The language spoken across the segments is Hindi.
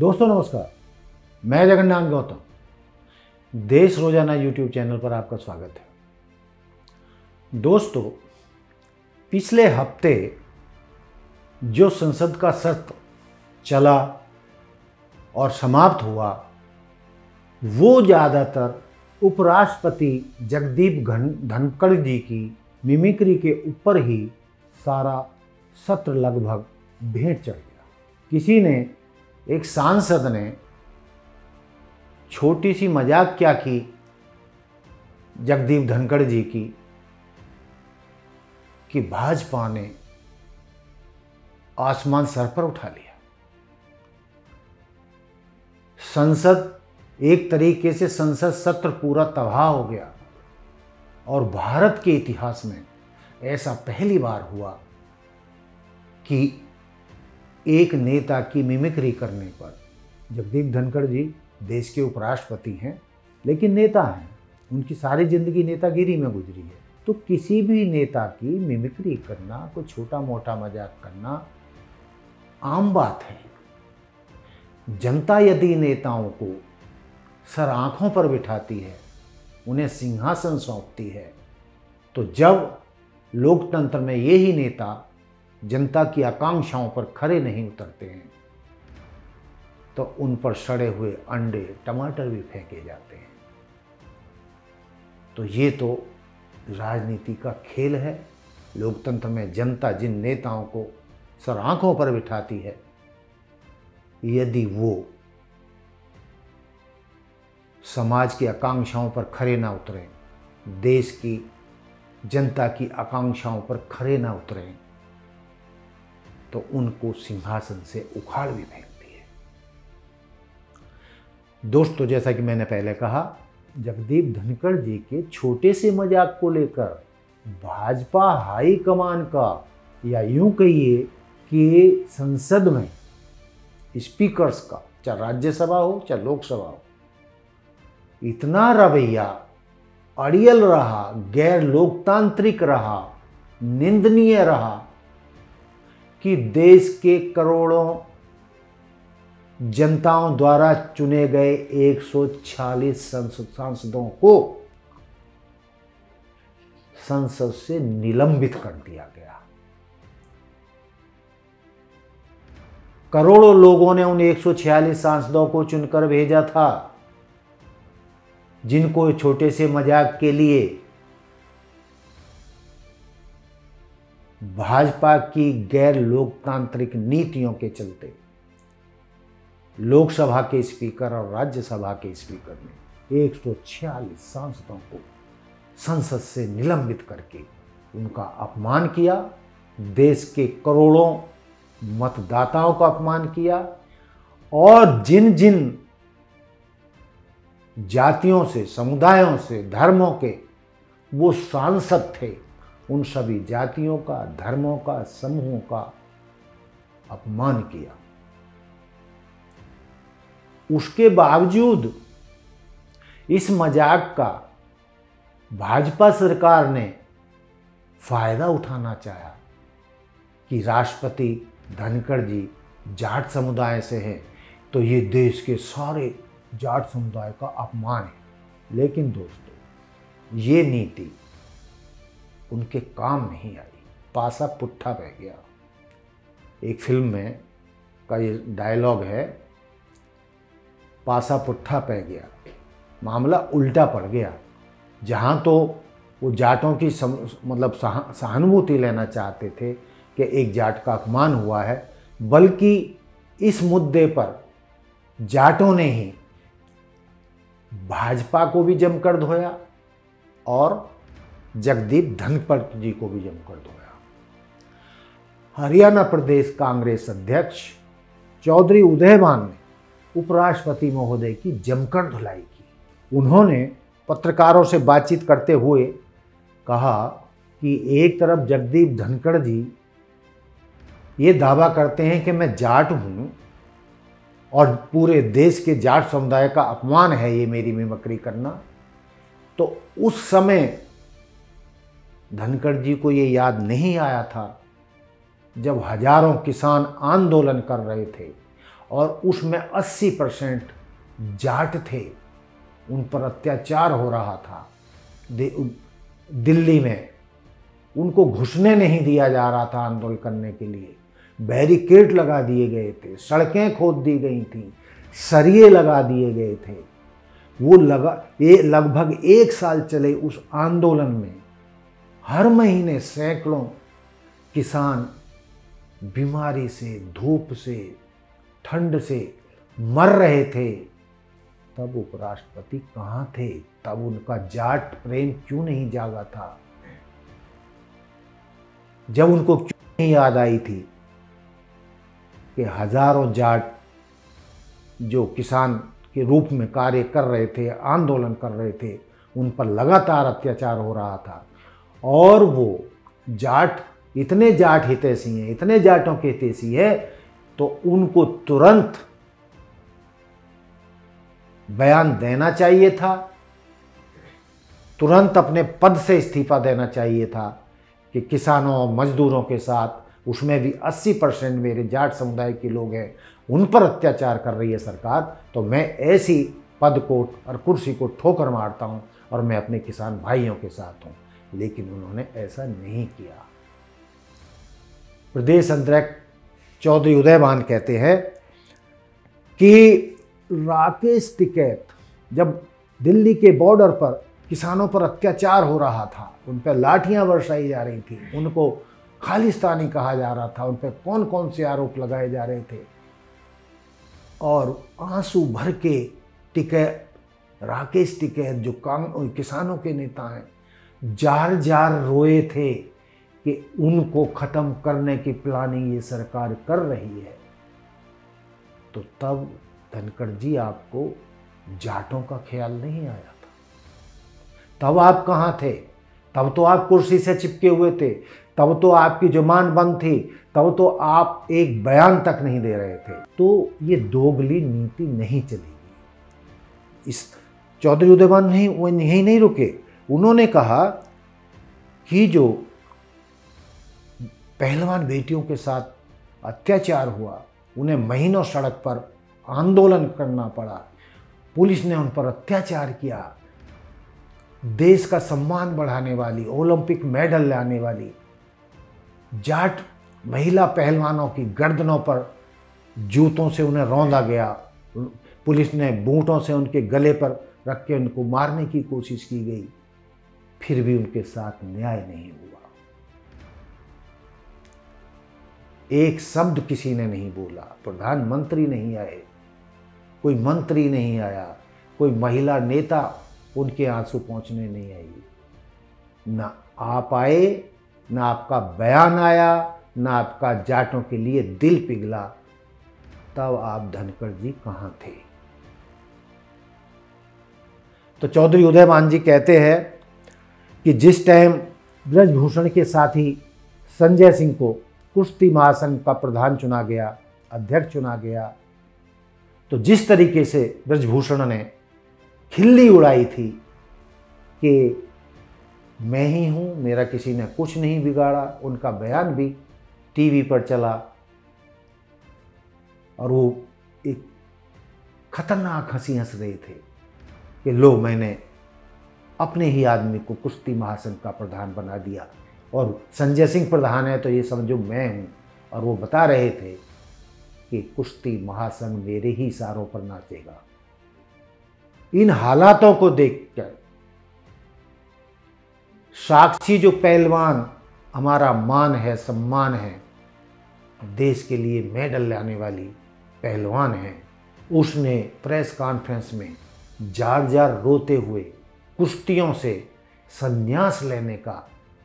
दोस्तों नमस्कार, मैं जगन्नाथ गौतम देश रोजाना यूट्यूब चैनल पर आपका स्वागत है। दोस्तों, पिछले हफ्ते जो संसद का सत्र चला और समाप्त हुआ वो ज़्यादातर उपराष्ट्रपति जगदीप धनखड़ जी की मिमिक्री के ऊपर ही सारा सत्र लगभग भेंट चढ़ गया। किसी ने, एक सांसद ने छोटी सी मजाक क्या की जगदीप धनखड़ जी की कि भाजपा ने आसमान सर पर उठा लिया। संसद, एक तरीके से संसद सत्र पूरा तबाह हो गया और भारत के इतिहास में ऐसा पहली बार हुआ कि एक नेता की मिमिक्री करने पर, जगदीप धनखड़ जी देश के उपराष्ट्रपति हैं लेकिन नेता हैं, उनकी सारी जिंदगी नेतागिरी में गुजरी है, तो किसी भी नेता की मिमिक्री करना, कोई छोटा मोटा मजाक करना आम बात है। जनता यदि नेताओं को सर आंखों पर बिठाती है, उन्हें सिंहासन सौंपती है, तो जब लोकतंत्र में यही नेता जनता की आकांक्षाओं पर खरे नहीं उतरते हैं तो उन पर सड़े हुए अंडे, टमाटर भी फेंके जाते हैं। तो ये तो राजनीति का खेल है। लोकतंत्र में जनता जिन नेताओं को सर आंखों पर बिठाती है, यदि वो समाज की आकांक्षाओं पर खरे ना उतरें, देश की जनता की आकांक्षाओं पर खरे ना उतरें, तो उनको सिंहासन से उखाड़ भी फेंकती है। दोस्तों, जैसा कि मैंने पहले कहा, जगदीप धनखड़ जी के छोटे से मजाक को लेकर भाजपा हाई कमान का, या यूं कहिए कि संसद में स्पीकर्स का, चाहे राज्यसभा हो चाहे लोकसभा हो, इतना रवैया अड़ियल रहा, गैर लोकतांत्रिक रहा, निंदनीय रहा कि देश के करोड़ों जनताओं द्वारा चुने गए 146 सांसदों को संसद से निलंबित कर दिया गया। करोड़ों लोगों ने उन 146 सांसदों को चुनकर भेजा था, जिनको छोटे से मजाक के लिए भाजपा की गैर लोकतांत्रिक नीतियों के चलते लोकसभा के स्पीकर और राज्यसभा के स्पीकर ने 146 सांसदों को संसद से निलंबित करके उनका अपमान किया, देश के करोड़ों मतदाताओं का अपमान किया, और जिन जिन जातियों से, समुदायों से, धर्मों के वो सांसद थे, उन सभी जातियों का, धर्मों का, समूहों का अपमान किया। उसके बावजूद इस मजाक का भाजपा सरकार ने फायदा उठाना चाहा कि राष्ट्रपति धनखड़ जी जाट समुदाय से हैं, तो ये देश के सारे जाट समुदाय का अपमान है। लेकिन दोस्तों, ये नीति उनके काम नहीं आई, पासा पुट्ठा बह गया। एक फिल्म में का ये डायलॉग है, पासा पुट्ठा पह गया, मामला उल्टा पड़ गया। जहाँ तो वो जाटों की सहानुभूति लेना चाहते थे कि एक जाट का अपमान हुआ है, बल्कि इस मुद्दे पर जाटों ने ही भाजपा को भी जमकर धोया और जगदीप धनखड़ जी को भी जमकर धोया। हरियाणा प्रदेश कांग्रेस अध्यक्ष चौधरी उदयभान ने उपराष्ट्रपति महोदय की जमकर धुलाई की। उन्होंने पत्रकारों से बातचीत करते हुए कहा कि एक तरफ जगदीप धनखड़ जी ये दावा करते हैं कि मैं जाट हूँ और पूरे देश के जाट समुदाय का अपमान है ये मेरी मिमिक्री करना, तो उस समय धनखड़ जी को ये याद नहीं आया था जब हजारों किसान आंदोलन कर रहे थे और उसमें 80% जाट थे। उन पर अत्याचार हो रहा था। दिल्ली में उनको घुसने नहीं दिया जा रहा था आंदोलन करने के लिए। बैरिकेड लगा दिए गए थे, सड़कें खोद दी गई थीं, सरिये लगा दिए गए थे। वो लगभग 1 साल चले उस आंदोलन में। हर महीने सैकड़ों किसान बीमारी से, धूप से, ठंड से मर रहे थे। तब उपराष्ट्रपति कहाँ थे? तब उनका जाट प्रेम क्यों नहीं जागा था? जब उनको क्यों नहीं याद आई थी कि हजारों जाट जो किसान के रूप में कार्य कर रहे थे, आंदोलन कर रहे थे, उन पर लगातार अत्याचार हो रहा था। और वो जाट इतने जाट हितैषी हैं, इतने जाटों के हितैषी है, तो उनको तुरंत बयान देना चाहिए था, तुरंत अपने पद से इस्तीफा देना चाहिए था कि किसानों और मजदूरों के साथ, उसमें भी 80% मेरे जाट समुदाय के लोग हैं, उन पर अत्याचार कर रही है सरकार, तो मैं ऐसी पद को और कुर्सी को ठोकर मारता हूं और मैं अपने किसान भाइयों के साथ हूं। लेकिन उन्होंने ऐसा नहीं किया। प्रदेश अध्यक्ष चौधरी उदयभान कहते हैं कि राकेश टिकैत जब दिल्ली के बॉर्डर पर किसानों पर अत्याचार हो रहा था, उन पर लाठियां बरसाई जा रही थी, उनको खालिस्तानी कहा जा रहा था, उन पर कौन कौन से आरोप लगाए जा रहे थे, और आंसू भर के राकेश टिकैत जो किसानों के नेता हैं, जार जार रोए थे कि उनको ख़त्म करने की प्लानिंग ये सरकार कर रही है। तो तब धनखड़ जी आपको जाटों का ख्याल नहीं आया था? तब आप कहाँ थे? तब तो आप कुर्सी से चिपके हुए थे, तब तो आपकी जुबान बंद थी, तब तो आप एक बयान तक नहीं दे रहे थे। तो ये दोगली नीति नहीं चलेगी। इस चौधरी उदयभान यहीं नहीं रुके, उन्होंने कहा कि जो पहलवान बेटियों के साथ अत्याचार हुआ, उन्हें महीनों सड़क पर आंदोलन करना पड़ा, पुलिस ने उन पर अत्याचार किया, देश का सम्मान बढ़ाने वाली, ओलंपिक मेडल लाने वाली जाट महिला पहलवानों की गर्दनों पर जूतों से उन्हें रौंदा गया, पुलिस ने बूटों से उनके गले पर रख के उनको मारने की कोशिश की गई, फिर भी उनके साथ न्याय नहीं हुआ। एक शब्द किसी ने नहीं बोला, प्रधानमंत्री नहीं आए, कोई मंत्री नहीं आया, कोई महिला नेता उनके आंसू पहुंचने नहीं आई। ना आप आए, ना आपका बयान आया, ना आपका जाटों के लिए दिल पिघला। तब आप धनखड़ जी कहाँ थे? तो चौधरी उदयभान जी कहते हैं कि जिस टाइम ब्रजभूषण के साथी संजय सिंह को कुश्ती महासंघ का प्रधान चुना गया, अध्यक्ष चुना गया, तो जिस तरीके से ब्रजभूषण ने खिल्ली उड़ाई थी कि मैं ही हूँ, मेरा किसी ने कुछ नहीं बिगाड़ा, उनका बयान भी टीवी पर चला और वो एक खतरनाक हंसी हंस रहे थे कि लो, मैंने अपने ही आदमी को कुश्ती महासंघ का प्रधान बना दिया और संजय सिंह प्रधान है तो ये समझो मैं हूँ। और वो बता रहे थे कि कुश्ती महासंघ मेरे ही इशारों पर नाचेगा। इन हालातों को देखकर साक्षी जो पहलवान हमारा मान है, सम्मान है, देश के लिए मेडल लाने वाली पहलवान है, उसने प्रेस कॉन्फ्रेंस में जार जार रोते हुए कुश्तियों से संन्यास लेने का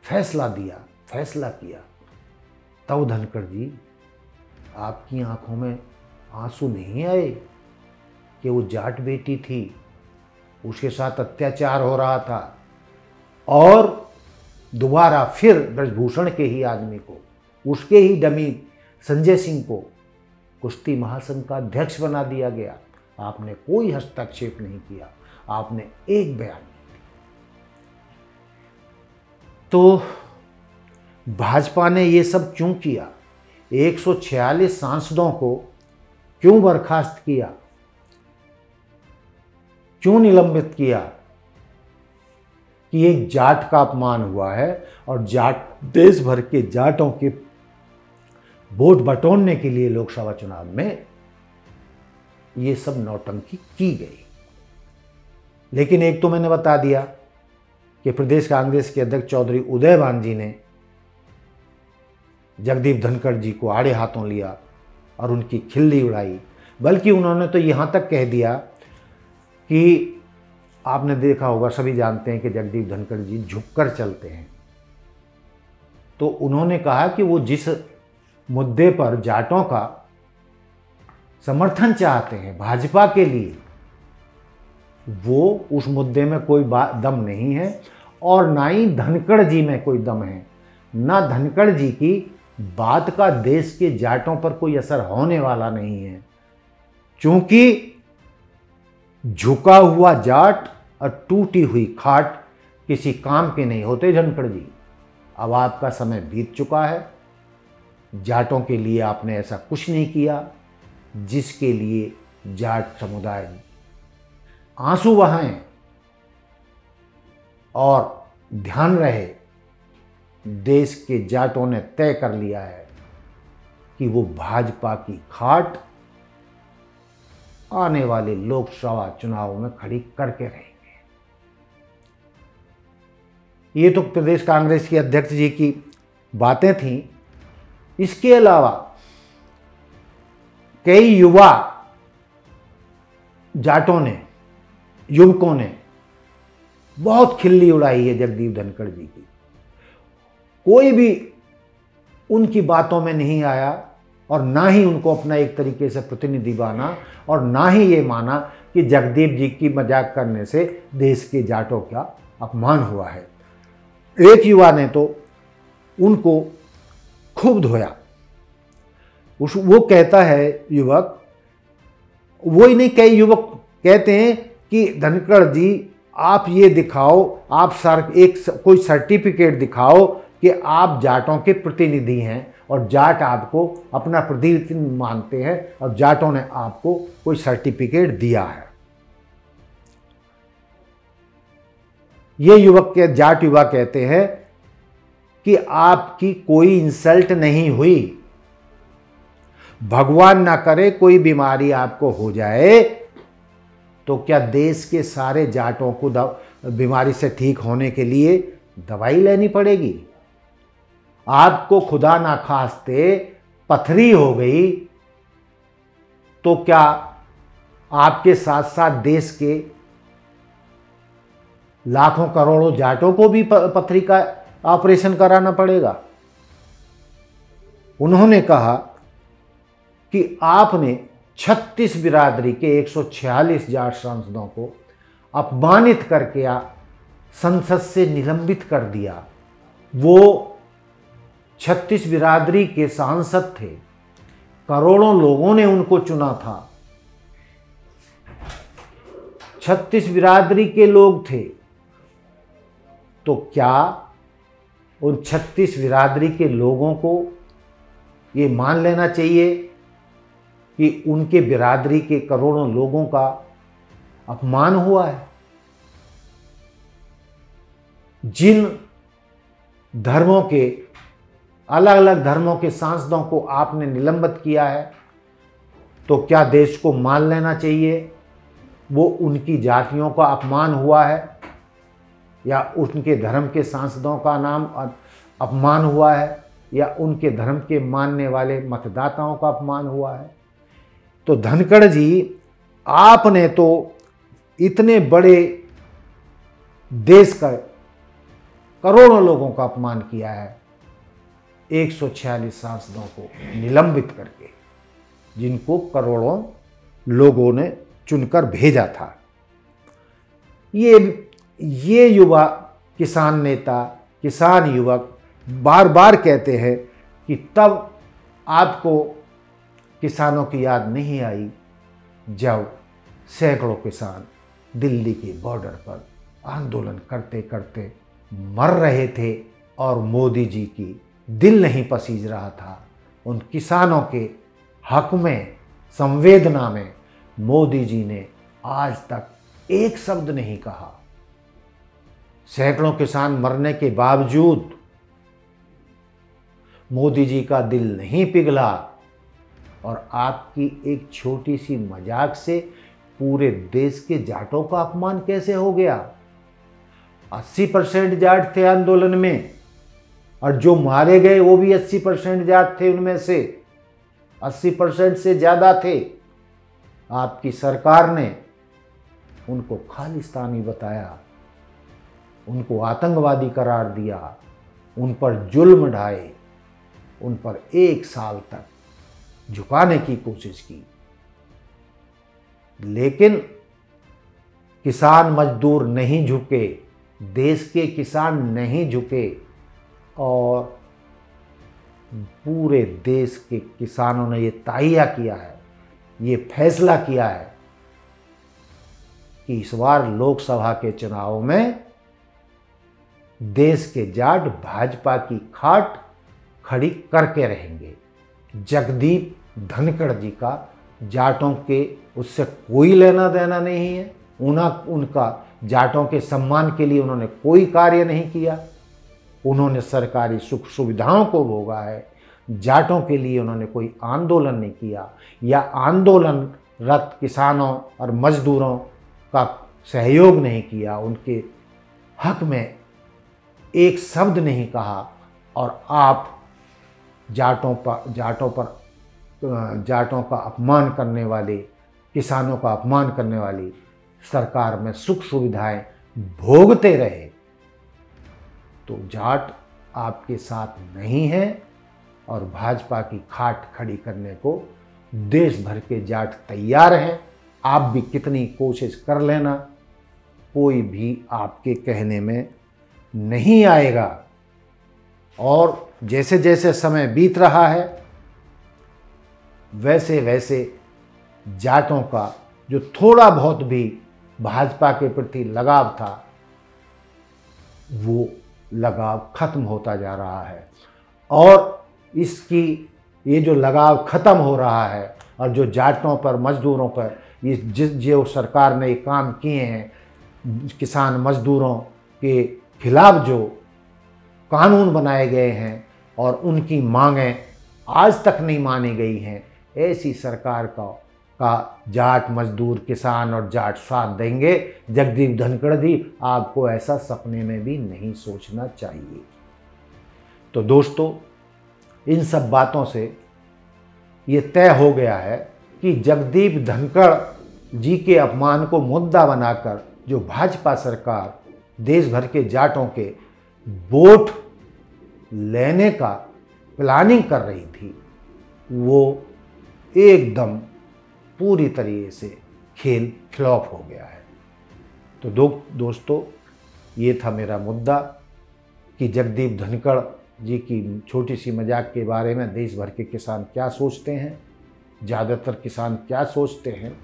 फैसला किया। तब धनखड़ जी, आपकी आंखों में आंसू नहीं आए कि वो जाट बेटी थी, उसके साथ अत्याचार हो रहा था और दोबारा फिर ब्रजभूषण के ही आदमी को, उसके ही डमी संजय सिंह को कुश्ती महासंघ का अध्यक्ष बना दिया गया? आपने कोई हस्तक्षेप नहीं किया, आपने एक बयान नहीं दिया। तो भाजपा ने ये सब क्यों किया? 146 सांसदों को क्यों बर्खास्त किया, क्यों निलंबित किया? कि एक जाट का अपमान हुआ है और जाट, देश भर के जाटों के वोट बटोरने के लिए लोकसभा चुनाव में ये सब नौटंकी की गई। लेकिन एक तो मैंने बता दिया कि प्रदेश कांग्रेस के अध्यक्ष चौधरी उदयभान जी ने जगदीप धनखड़ जी को आड़े हाथों लिया और उनकी खिल्ली उड़ाई। बल्कि उन्होंने तो यहाँ तक कह दिया कि आपने देखा होगा, सभी जानते हैं कि जगदीप धनखड़ जी झुककर चलते हैं। तो उन्होंने कहा कि वो जिस मुद्दे पर जाटों का समर्थन चाहते हैं भाजपा के लिए, वो उस मुद्दे में कोई दम नहीं है और ना ही धनखड़ जी में कोई दम है। ना धनखड़ जी की बात का देश के जाटों पर कोई असर होने वाला नहीं है, क्योंकि झुका हुआ जाट और टूटी हुई खाट किसी काम के नहीं होते धनखड़ जी। अब आपका समय बीत चुका है। जाटों के लिए आपने ऐसा कुछ नहीं किया जिसके लिए जाट समुदाय आंसू बहाएं। और ध्यान रहे, देश के जाटों ने तय कर लिया है कि वो भाजपा की खाट आने वाले लोकसभा चुनाव में खड़ी करके रहेंगे। ये तो प्रदेश कांग्रेस के अध्यक्ष जी की बातें थीं। इसके अलावा कई युवा जाटों ने, युवकों ने बहुत खिल्ली उड़ाई है जगदीप धनखड़ जी की। कोई भी उनकी बातों में नहीं आया और ना ही उनको अपना एक तरीके से प्रतिनिधि माना और ना ही ये माना कि जगदीप जी की मजाक करने से देश के जाटों का अपमान हुआ है। एक युवा ने तो उनको खूब धोया। वो कहता है, युवक, वो ही नहीं, कई युवक कहते हैं कि धनखड़ जी आप ये दिखाओ, आप कोई सर्टिफिकेट दिखाओ कि आप जाटों के प्रतिनिधि हैं और जाट आपको अपना प्रतिनिधि मानते हैं और जाटों ने आपको कोई सर्टिफिकेट दिया है। ये जाट युवा कहते हैं कि आपकी कोई इंसल्ट नहीं हुई, भगवान ना करे कोई बीमारी आपको हो जाए तो क्या देश के सारे जाटों को बीमारी से ठीक होने के लिए दवाई लेनी पड़ेगी? आपको खुदा ना खास्ते पथरी हो गई तो क्या आपके साथ साथ देश के लाखों करोड़ों जाटों को भी पथरी का ऑपरेशन कराना पड़ेगा? उन्होंने कहा कि आपने 36 बिरादरी के 146 जाट सांसदों को अपमानित करके संसद से निलंबित कर दिया। वो 36 बिरादरी के सांसद थे, करोड़ों लोगों ने उनको चुना था, 36 बिरादरी के लोग थे। तो क्या उन 36 बिरादरी के लोगों को ये मान लेना चाहिए कि उनके बिरादरी के करोड़ों लोगों का अपमान हुआ है? जिन धर्मों के, अलग अलग धर्मों के सांसदों को आपने निलंबित किया है, तो क्या देश को मान लेना चाहिए वो उनकी जातियों का अपमान हुआ है या उनके धर्म के सांसदों का नाम अपमान हुआ है या उनके धर्म के मानने वाले मतदाताओं का अपमान हुआ है? तो धनखड़ जी, आपने तो इतने बड़े देश का करोड़ों लोगों का अपमान किया है 146 सांसदों को निलंबित करके, जिनको करोड़ों लोगों ने चुनकर भेजा था। ये युवा किसान नेता, किसान युवक बार बार कहते हैं कि तब आपको किसानों की याद नहीं आई जब सैकड़ों किसान दिल्ली के बॉर्डर पर आंदोलन करते करते मर रहे थे और मोदी जी की दिल नहीं पसीज रहा था उन किसानों के हक में संवेदना में मोदी जी ने आज तक एक शब्द नहीं कहा। सैकड़ों किसान मरने के बावजूद मोदी जी का दिल नहीं पिघला और आपकी एक छोटी सी मजाक से पूरे देश के जाटों का अपमान कैसे हो गया। 80% जाट थे आंदोलन में और जो मारे गए वो भी 80% जाट थे, उनमें से 80% से ज़्यादा थे। आपकी सरकार ने उनको खालिस्तानी बताया, उनको आतंकवादी करार दिया, उन पर जुल्म ढाए, उन पर 1 साल तक झुकाने की कोशिश की। लेकिन किसान मजदूर नहीं झुके, देश के किसान नहीं झुके और पूरे देश के किसानों ने ये तय किया है, ये फैसला किया है कि इस बार लोकसभा के चुनाव में देश के जाट भाजपा की खाट खड़ी करके रहेंगे। जगदीप धनखड़ जी का जाटों के उससे कोई लेना देना नहीं है। उनका जाटों के सम्मान के लिए उन्होंने कोई कार्य नहीं किया। उन्होंने सरकारी सुख सुविधाओं को भोगा है। जाटों के लिए उन्होंने कोई आंदोलन नहीं किया या आंदोलनरत किसानों और मजदूरों का सहयोग नहीं किया, उनके हक में एक शब्द नहीं कहा। और आप जाटों का अपमान करने वाले, किसानों का अपमान करने वाली सरकार में सुख सुविधाएं भोगते रहे। तो जाट आपके साथ नहीं है और भाजपा की खाट खड़ी करने को देश भर के जाट तैयार हैं। आप भी कितनी कोशिश कर लेना, कोई भी आपके कहने में नहीं आएगा। और जैसे जैसे समय बीत रहा है वैसे वैसे जाटों का जो थोड़ा बहुत भी भाजपा के प्रति लगाव था वो लगाव खत्म होता जा रहा है। और ये जो लगाव खत्म हो रहा है और जो जाटों पर, मजदूरों पर ये जो सरकार ने काम किए हैं, किसान मजदूरों के खिलाफ जो कानून बनाए गए हैं और उनकी मांगें आज तक नहीं मानी गई हैं, ऐसी सरकार का जाट मजदूर, किसान और जाट साथ देंगे। जगदीप धनखड़ जी, आपको ऐसा सपने में भी नहीं सोचना चाहिए। तो दोस्तों, इन सब बातों से ये तय हो गया है कि जगदीप धनखड़ जी के अपमान को मुद्दा बनाकर जो भाजपा सरकार देश भर के जाटों के वोट लेने का प्लानिंग कर रही थी, वो एकदम पूरी तरीके से खेल फ्लॉप हो गया है। तो दोस्तों, ये था मेरा मुद्दा कि जगदीप धनखड़ जी की छोटी सी मजाक के बारे में देश भर के किसान क्या सोचते हैं, ज़्यादातर किसान क्या सोचते हैं।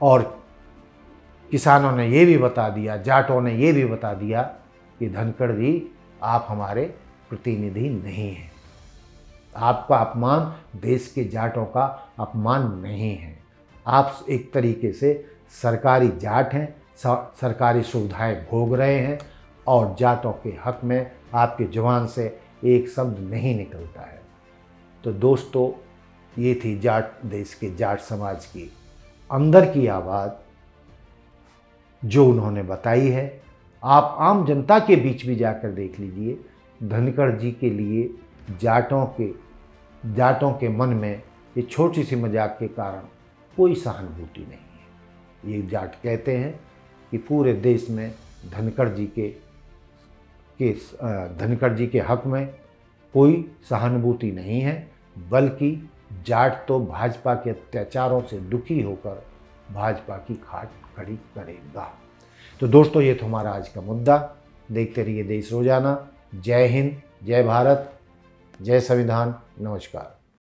और किसानों ने ये भी बता दिया, जाटों ने ये भी बता दिया कि धनखड़ जी आप हमारे प्रतिनिधि नहीं हैं, आपका अपमान देश के जाटों का अपमान नहीं है। आप एक तरीके से सरकारी जाट हैं, सरकारी सुविधाएं भोग रहे हैं और जाटों के हक में आपकी जुबान से एक शब्द नहीं निकलता है। तो दोस्तों, ये थी देश के जाट समाज की अंदर की आवाज़ जो उन्होंने बताई है। आप आम जनता के बीच भी जाकर देख लीजिए, धनखड़ जी के लिए जाटों के मन में ये छोटी सी मजाक के कारण कोई सहानुभूति नहीं है। ये जाट कहते हैं कि पूरे देश में धनखड़ जी के हक में कोई सहानुभूति नहीं है, बल्कि जाट तो भाजपा के अत्याचारों से दुखी होकर भाजपा की खाट खड़ी करेगा। तो दोस्तों, ये तो हमारा आज का मुद्दा। देखते रहिए देश रोजाना। जय हिंद, जय भारत, जय संविधान। नमस्कार।